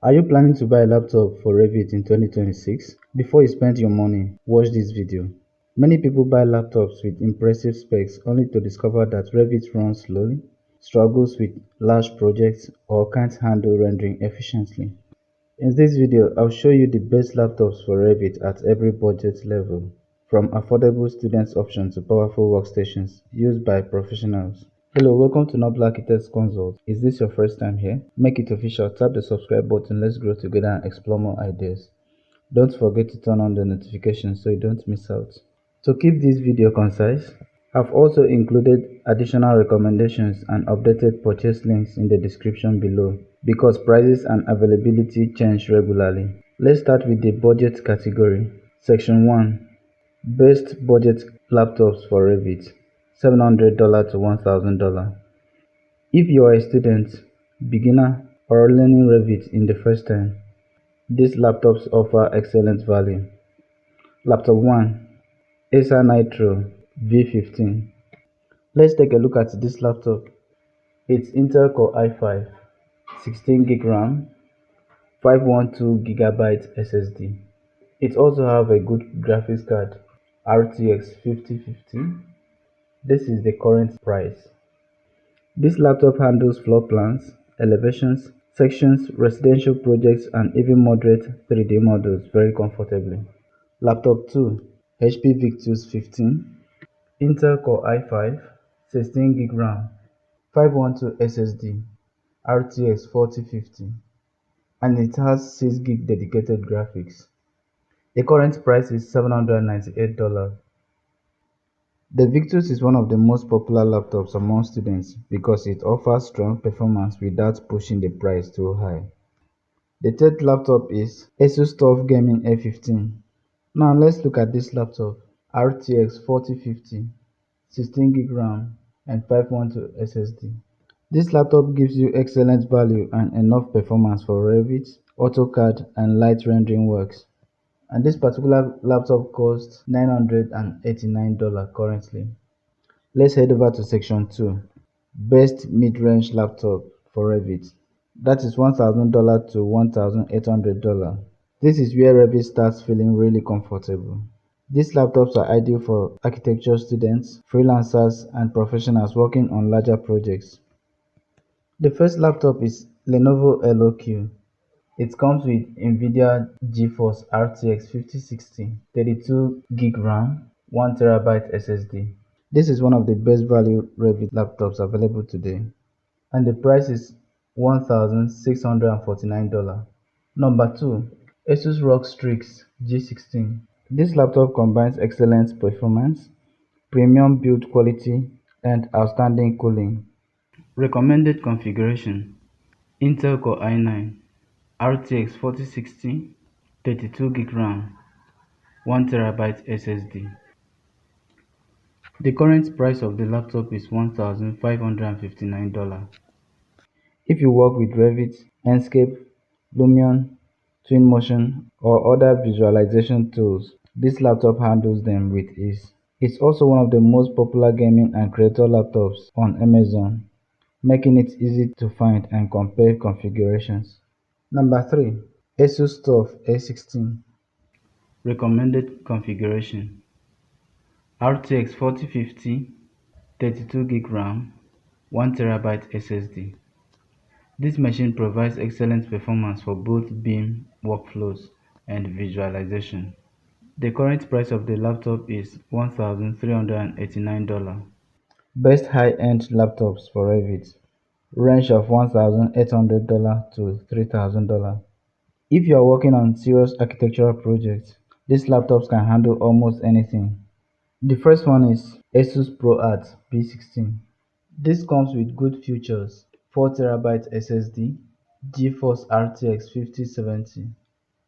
Are you planning to buy a laptop for Revit in 2026? Before you spend your money, watch this video. Many people buy laptops with impressive specs only to discover that Revit runs slowly, struggles with large projects, or can't handle rendering efficiently. In this video, I'll show you the best laptops for Revit at every budget level, from affordable student options to powerful workstations used by professionals. Hello, welcome to Noble Architects Consult. Is this your first time here? Make it official, tap the subscribe button, let's grow together and explore more ideas. Don't forget to turn on the notifications so you don't miss out. To keep this video concise, I've also included additional recommendations and updated purchase links in the description below because prices and availability change regularly. Let's start with the budget category. Section 1. Best budget laptops for Revit. $700 to $1,000. If you are a student, beginner, or learning Revit in the first time, these laptops offer excellent value. Laptop 1. Acer Nitro V15. Let's take a look at this laptop. It's Intel Core i5, 16GB RAM, 512GB SSD. It also have a good graphics card, RTX 5050. This is the current price. This laptop handles floor plans, elevations, sections, residential projects, and even moderate 3D models very comfortably. Laptop 2. HP Victus 15. Intel Core i5, 16GB RAM, 512 SSD, RTX 4050, and it has 6GB dedicated graphics. The current price is $798. The Victus is one of the most popular laptops among students because it offers strong performance without pushing the price too high. The third laptop is Asus TUF Gaming A15. Now let's look at this laptop. RTX 4050, 16GB RAM, and 512 SSD. This laptop gives you excellent value and enough performance for Revit, AutoCAD, and light rendering works. And this particular laptop costs $989 currently. Let's head over to section 2. Best mid-range laptop for Revit. That is $1,000 to $1,800. This is where Revit starts feeling really comfortable. These laptops are ideal for architecture students, freelancers, and professionals working on larger projects. The first laptop is Lenovo LOQ. It comes with NVIDIA GeForce RTX 5060, 32GB RAM, 1TB SSD. This is one of the best value Revit laptops available today, and the price is $1,649. Number 2. Asus ROG Strix G16. This laptop combines excellent performance, premium build quality, and outstanding cooling. Recommended configuration: Intel Core i9, RTX 4060, 32GB RAM, 1TB SSD. The current price of the laptop is $1,559. If you work with Revit, Enscape, Lumion, Twinmotion, or other visualization tools, this laptop handles them with ease. It's also one of the most popular gaming and creator laptops on Amazon, making it easy to find and compare configurations. Number 3. Asus TUF A16. Recommended configuration: RTX 4050, 32GB RAM, 1TB SSD. This machine provides excellent performance for both BIM workflows and visualization. The current price of the laptop is $1,389. Best high-end laptops for Revit. Range of $1,800 to $3,000. If you are working on serious architectural projects, these laptops can handle almost anything. The first one is Asus ProArt B16. This comes with good features: 4TB SSD, GeForce RTX 5070,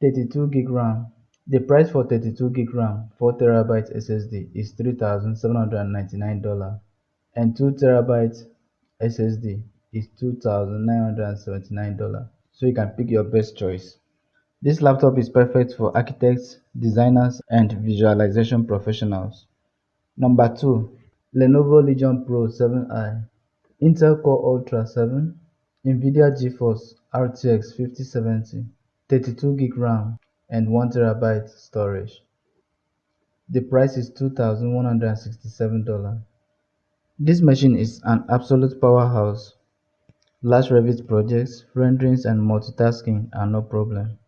32GB RAM. The price for 32GB RAM, 4TB SSD is $3,799, and 2TB SSD is $2,979, so you can pick your best choice. This laptop is perfect for architects, designers, and visualization professionals. Number 2. Lenovo Legion Pro 7i. Intel Core Ultra 7, NVIDIA GeForce RTX 5070, 32 gig RAM and 1 terabyte storage. The price is $2,167. This machine is an absolute powerhouse. Large Revit projects, renderings and multitasking are no problem.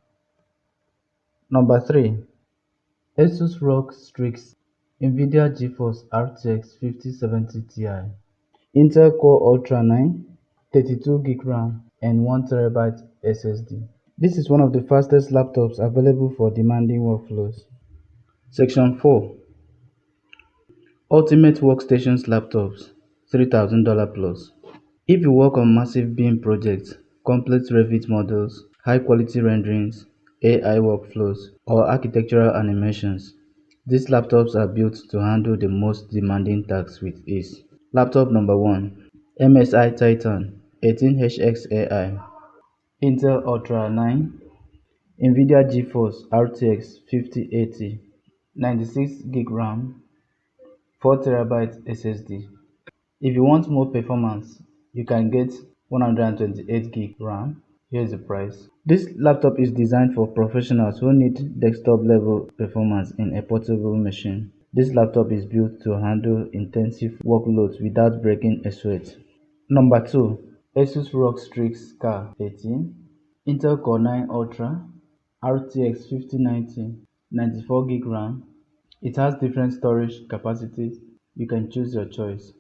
Number 3. Asus ROG Strix NVIDIA GeForce RTX 5070 Ti. Intel Core Ultra 9, 32 gig RAM and 1 terabyte SSD. This is one of the fastest laptops available for demanding workflows. Section 4. Ultimate Workstations Laptops $3,000 plus. If you work on massive BIM projects, complex Revit models, high quality renderings, AI workflows, or architectural animations, these laptops are built to handle the most demanding tasks with ease. Laptop number 1. MSI Titan 18HX AI. Intel Ultra 9, NVIDIA GeForce RTX 5080, 96 gig RAM, 4 terabyte SSD. If you want more performance, you can get 128 gig RAM. Here's the price. This laptop is designed for professionals who need desktop level performance in a portable machine. This laptop is built to handle intensive workloads without breaking a sweat. Number 2. Asus ROG Strix Car 18, Intel Core 9 Ultra, RTX 5090, 94 gig RAM. It has different storage capacities. You can choose your choice.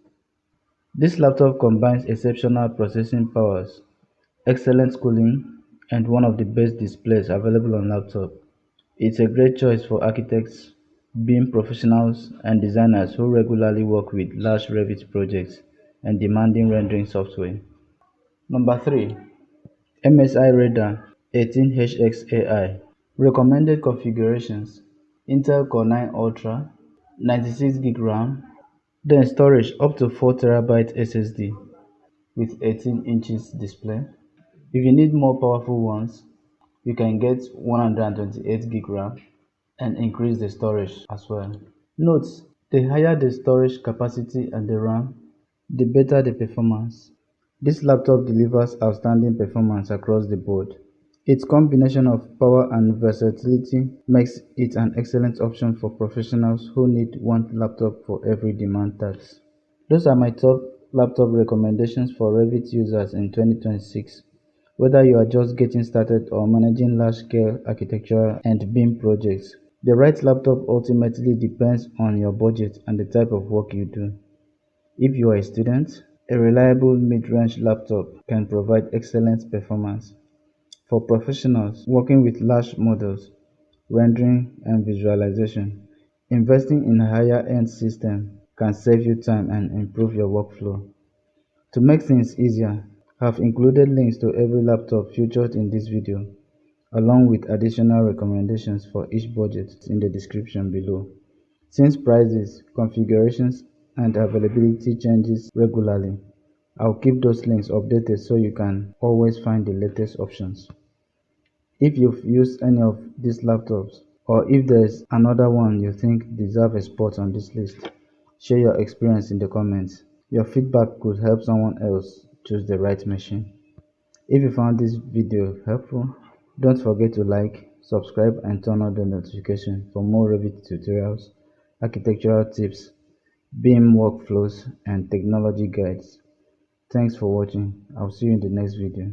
This laptop combines exceptional processing powers, excellent cooling, and one of the best displays available on laptop. It's a great choice for architects, BIM professionals, and designers who regularly work with large Revit projects and demanding rendering software. Number 3. MSI Radar 18HX AI. Recommended configurations: Intel Core 9 Ultra, 96 gig RAM, then storage up to 4 terabyte SSD with 18 inches display. If you need more powerful ones, you can get 128 gig RAM and increase the storage as well. Note: the higher the storage capacity and the RAM, the better the performance. This laptop delivers outstanding performance across the board. Its combination of power and versatility makes it an excellent option for professionals who need one laptop for every demand task. Those are my top laptop recommendations for Revit users in 2026. Whether you are just getting started or managing large-scale architectural and BIM projects, the right laptop ultimately depends on your budget and the type of work you do. If you are a student, a reliable mid-range laptop can provide excellent performance. For professionals working with large models, rendering and visualization, investing in a higher-end system can save you time and improve your workflow. To make things easier, I've included links to every laptop featured in this video, along with additional recommendations for each budget in the description below. Since prices, configurations, and availability changes regularly, I'll keep those links updated so you can always find the latest options. If you've used any of these laptops, or if there's another one you think deserves a spot on this list, share your experience in the comments. Your feedback could help someone else choose the right machine. If you found this video helpful, don't forget to like, subscribe and turn on the notification for more Revit tutorials, architectural tips, BIM workflows and technology guides. Thanks for watching. I'll see you in the next video.